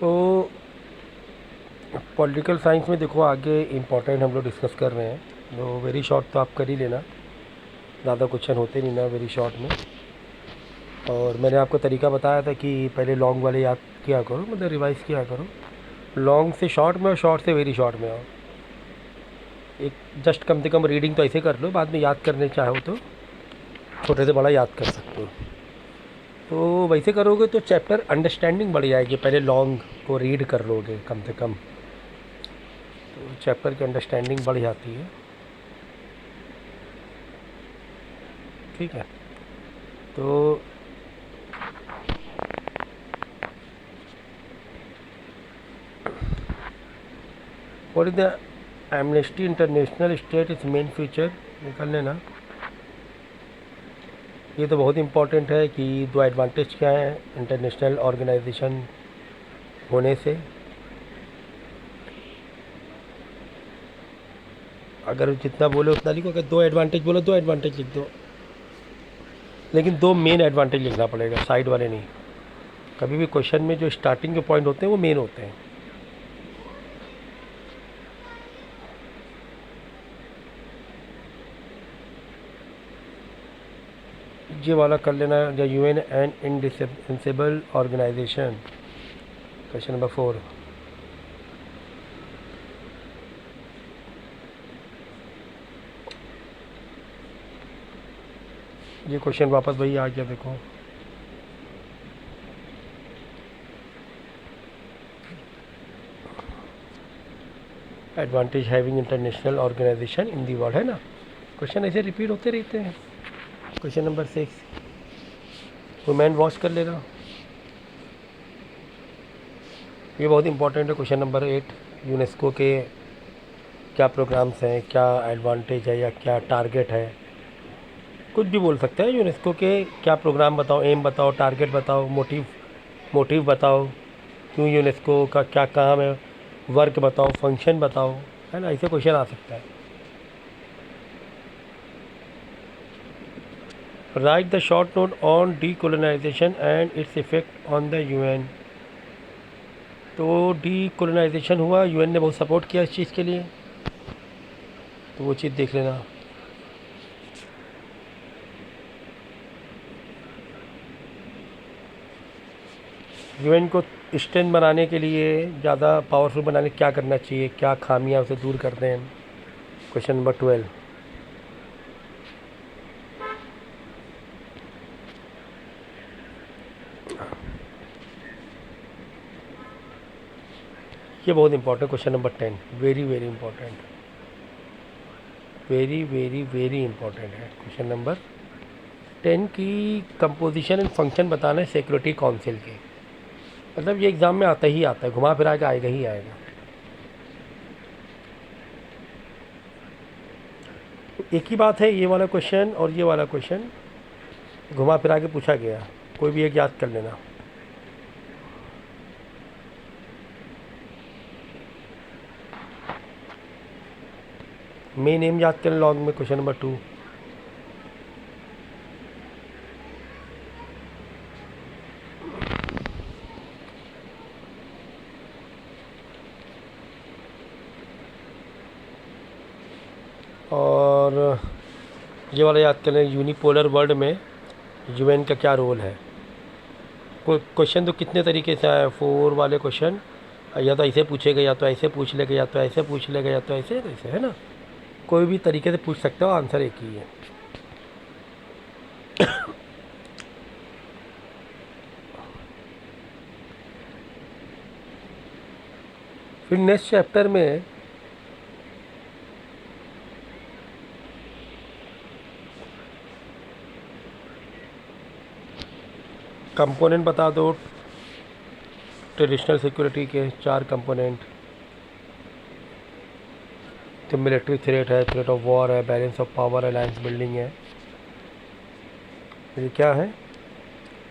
तो political science में देखो आगे इम्पोर्टेंट हम लोग डिस्कस कर रहे हैं, तो वेरी शॉर्ट तो आप कर ही लेना, ज़्यादा क्वेश्चन होते नहीं ना वेरी शॉर्ट में। और मैंने आपको तरीका बताया था कि पहले लॉन्ग वाले याद किया करो, मतलब रिवाइज़ किया करो, लॉन्ग से शॉर्ट में और शॉर्ट से वेरी शॉर्ट में आओ। एक जस्ट कम से कम रीडिंग तो ऐसे कर लो, बाद में याद करने चाहो तो छोटे से बड़ा याद कर सकते हो। तो वैसे करोगे तो चैप्टर अंडरस्टैंडिंग बढ़ जाएगी, पहले लॉन्ग को रीड कर लोगे कम से कम, तो चैप्टर की अंडरस्टैंडिंग बढ़ जाती है। ठीक है, तो what is the amnesty international state is main feature, निकल लेना। ये तो बहुत इम्पोर्टेंट है कि दो एडवांटेज क्या है इंटरनेशनल ऑर्गेनाइजेशन होने से। अगर जितना बोले उतना लिखो, अगर दो एडवांटेज बोलो दो एडवांटेज लिख दो, लेकिन दो मेन एडवांटेज लिखना पड़ेगा, साइड वाले नहीं। कभी भी क्वेश्चन में जो स्टार्टिंग के पॉइंट होते हैं वो मेन होते हैं। ये वाला कर लेना, the UN and indispensable organisation, question number 4। ये क्वेश्चन वापस वही आ गया, देखो advantage having international organisation in the world, है ना। क्वेश्चन ऐसे रिपीट होते रहते हैं। क्वेश्चन नंबर 6, वुमेन वॉच कर लेना, ये बहुत इंपॉर्टेंट है। क्वेश्चन नंबर 8, यूनेस्को के क्या प्रोग्राम्स हैं, क्या एडवांटेज है या क्या टारगेट है, कुछ भी बोल सकते हैं। यूनेस्को के क्या प्रोग्राम बताओ, एम बताओ, टारगेट बताओ, मोटिव बताओ, क्यों यूनेस्को का क्या काम है, वर्क बताओ, फंक्शन बताओ, है ना, ऐसे क्वेश्चन आ सकता है। Right the short note on decolonisation and its effect on the UN. तो डीकोलोनाइजेशन हुआ, यूएन ने बहुत सपोर्ट किया इस चीज़ के लिए, तो वो चीज़ देख लेना। यूएन को स्ट्रेंथ बनाने के लिए, ज़्यादा पावरफुल बनाने क्या करना चाहिए, क्या खामियां उसे दूर करते हैं। क्वेश्चन नंबर 12, ये बहुत important. Question number 10, very very important, very very very important है। क्वेश्चन नंबर 10 की कंपोजिशन एंड फंक्शन बताना है सिक्योरिटी काउंसिल के, मतलब ये एग्ज़ाम में आता ही आता है, घुमा फिरा के आएगा ही आएगा। तो एक ही बात है, ये वाला क्वेश्चन और ये वाला क्वेश्चन घुमा फिरा के पूछा गया, कोई भी एक याद कर लेना। मेन एम याद करें लॉन्ग में, क्वेश्चन नंबर 2। और ये वाला याद करें, यूनिपोलर वर्ल्ड में यूएन का क्या रोल है। क्वेश्चन तो कितने तरीके से आया, 4 वाले क्वेश्चन, या तो ऐसे पूछेगा, या तो ऐसे पूछ लेगा, या तो ऐसे पूछ लेगा, या तो ऐसे ऐसे, है ना, कोई भी तरीके से पूछ सकते हो, आंसर एक ही है। फिर नेक्स्ट चैप्टर में कंपोनेंट बता दो, ट्रेडिशनल सिक्योरिटी के 4 कंपोनेंट। तो मिलिट्री थ्रेट है, थ्रेट ऑफ वॉर है, balance of power, alliance building है। ये क्या है,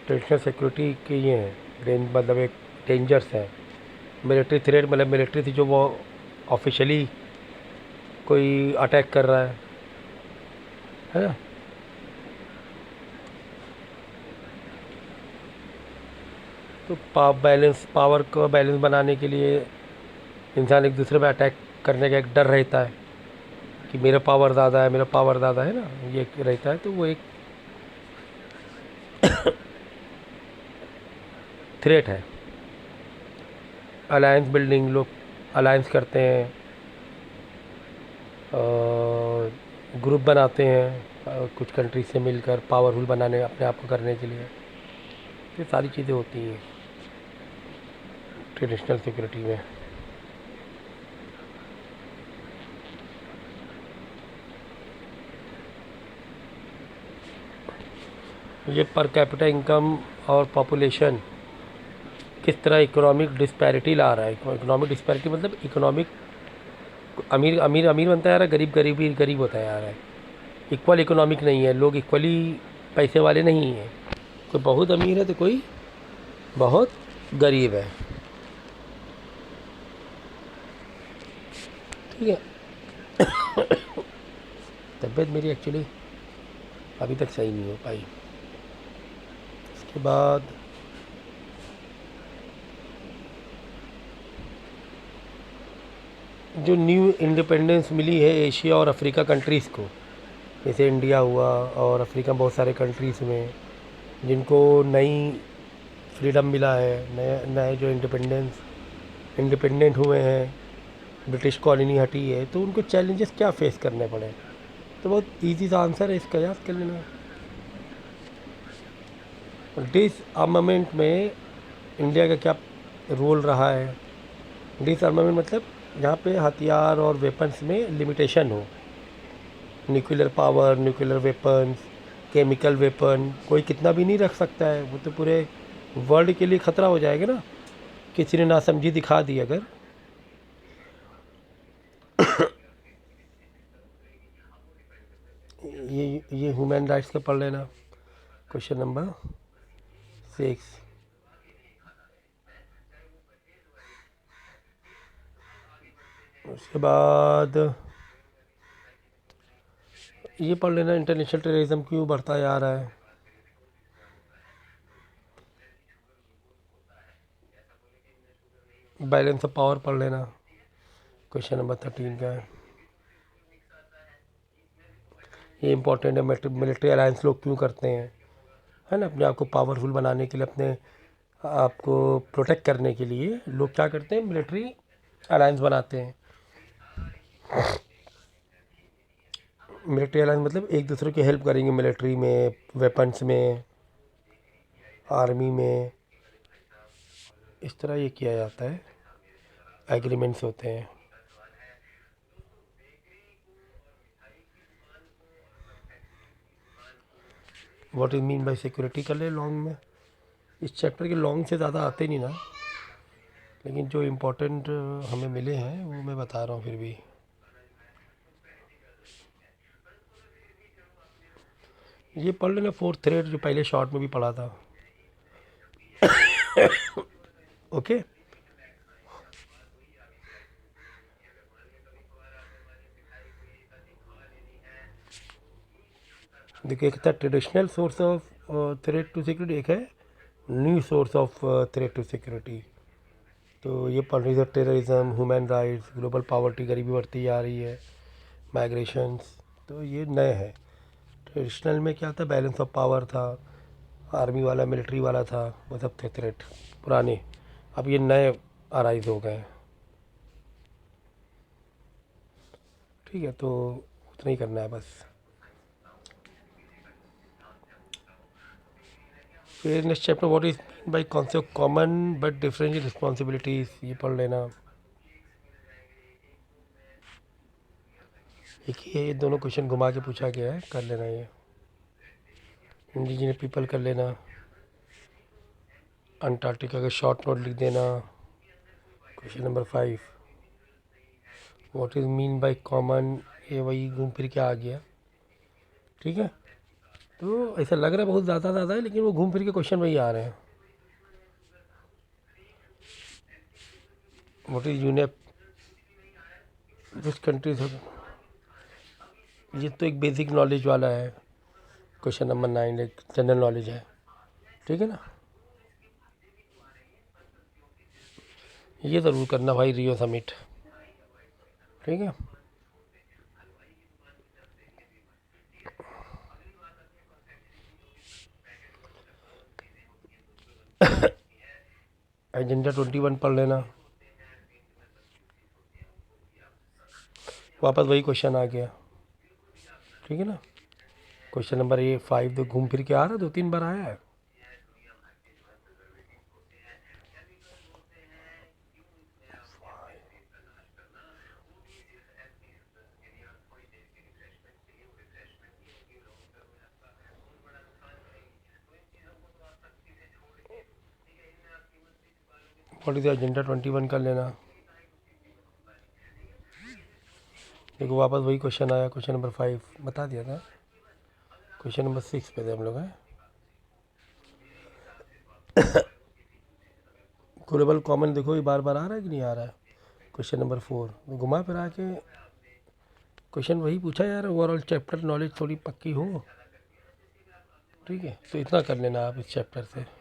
ट्रेडिशनल सिक्योरिटी के ये हैं, मतलब एक डेंजर्स हैं। मिलिट्री थ्रेट मतलब मिलिट्री थी जो वो ऑफिशियली कोई अटैक कर रहा है ना। तो पावर को बैलेंस बनाने के लिए इंसान एक दूसरे पे अटैक करने का एक डर रहता है कि मेरा पावर ज़्यादा है, मेरा पावर ज़्यादा है ना, ये रहता है। तो वो एक थ्रेट है। अलायंस बिल्डिंग, लोग अलायंस करते हैं, ग्रुप बनाते हैं कुछ कंट्री से मिलकर पावरफुल बनाने अपने आप को करने के लिए। ये सारी चीज़ें होती हैं ट्रेडिशनल सिक्योरिटी में। ये पर कैपिटा इनकम और पॉपुलेशन किस तरह इकोनॉमिक डिस्पैरिटी ला रहा है। इकोनॉमिक डिस्पैरिटी मतलब इकोनॉमिक अमीर अमीर अमीर बनता जा रहा है, गरीब गरीब ही गरीब होता जा रहा है। इक्वल इकोनॉमिक नहीं है, लोग इक्वली पैसे वाले नहीं हैं। कोई बहुत अमीर है तो कोई बहुत गरीब है। ठीक है। तबीयत मेरी एक्चुअली अभी तक सही नहीं हो पाई। उसके बाद जो न्यू इंडिपेंडेंस मिली है एशिया और अफ्रीका कंट्रीज़ को, जैसे इंडिया हुआ और अफ्रीका बहुत सारे कंट्रीज़ में जिनको नई फ्रीडम मिला है, नए नए जो इंडिपेंडेंट हुए हैं, ब्रिटिश कॉलोनी हटी है, तो उनको चैलेंजेस क्या फेस करने पड़े। तो बहुत इजी सा आंसर है इसका, याद कर लेना। डिसआर्मामेंट में इंडिया का क्या रोल रहा है। डिसआर्मामेंट मतलब जहाँ पे हथियार और वेपन्स में लिमिटेशन हो। Nuclear power, nuclear weapons, chemical weapon कोई कितना भी नहीं रख सकता है, वो तो पूरे वर्ल्ड के लिए ख़तरा हो जाएगा ना। किसी ने नासमझी दिखा दी अगर। ये ह्यूमन राइट्स का पढ़ लेना, क्वेश्चन नंबर 6। उसके बाद ये पढ़ लेना, इंटरनेशनल टेररिज्म क्यों बढ़ता जा रहा है। बैलेंस ऑफ पावर पढ़ लेना, क्वेश्चन नंबर 13 का है। ये इंपॉर्टेंट है, मिलिट्री अलायंस लोग क्यों करते हैं, है ना। अपने आप को पावरफुल बनाने के लिए, अपने आपको प्रोटेक्ट करने के लिए लोग क्या करते हैं, मिलिट्री अलायंस बनाते हैं। मिलिट्री अलायंस मतलब एक दूसरे की हेल्प करेंगे, मिलिट्री में, वेपन्स में, आर्मी में, इस तरह ये किया जाता है, एग्रीमेंट्स होते हैं। What is mean by security कर ले लॉन्ग में। इस चैप्टर के लॉन्ग से ज़्यादा आते नहीं ना, लेकिन जो इम्पोर्टेंट हमें मिले हैं वो मैं बता रहा हूँ फिर भी। ये पढ़ लेना फोर्थ थ्रेड, जो पहले शॉर्ट में भी पढ़ा था। ओके। देखिए, एक था traditional source of threat to security, एक है new source of threat to security. तो ये पढ़ रही है terrorism, human rights, global poverty, गरीबी बढ़ती जा रही है, माइग्रेशंस, तो ये नए हैं। ट्रेडिशनल में क्या था, बैलेंस ऑफ पावर था, आर्मी वाला मिलिट्री वाला था, वो सब थे थ्रेट पुराने। अब ये नए अराइज हो गए हैं। ठीक है, तो उतना ही करना है बस। फिर next chapter, what is by concept common but different responsibilities, ये पढ़ लेना। एक ही है, ये दोनों क्वेश्चन घुमा के पूछा गया है, कर लेना ये। इंडिजिनस पीपल कर लेना। अंटार्कटिका का शॉर्ट नोट लिख देना, question number 5। What is mean by common, ये वही घूम फिर के आ गया। ठीक है, तो ऐसा लग रहा है बहुत ज़्यादा है, लेकिन वो घूम फिर के क्वेश्चन वही आ रहे हैं। What is UNEP, which countries, ये तो एक बेसिक नॉलेज वाला है, क्वेश्चन नंबर 9 एक जनरल नॉलेज है। ठीक है ना। ये ज़रूर करना भाई, रियो समिट, ठीक है। एजेंडा 21 पढ़ लेना, वापस वही क्वेश्चन आ गया, ठीक है ना। क्वेश्चन नंबर A5 तो घूम फिर के आ रहा, 2-3 बार आया है। व्हाट इज एजेंडा 21 कर लेना। देखो वापस वही क्वेश्चन आया, क्वेश्चन नंबर 5 बता दिया था। क्वेश्चन नंबर 6 पे थे हम लोग हैं। ग्लोबल कॉमन देखो ये बार बार आ रहा है कि नहीं आ रहा है। क्वेश्चन नंबर 4 घुमा फिरा के क्वेश्चन वही पूछा यार, ओवरऑल चैप्टर नॉलेज थोड़ी पक्की हो, ठीक है। तो इतना कर लेना आप इस चैप्टर से।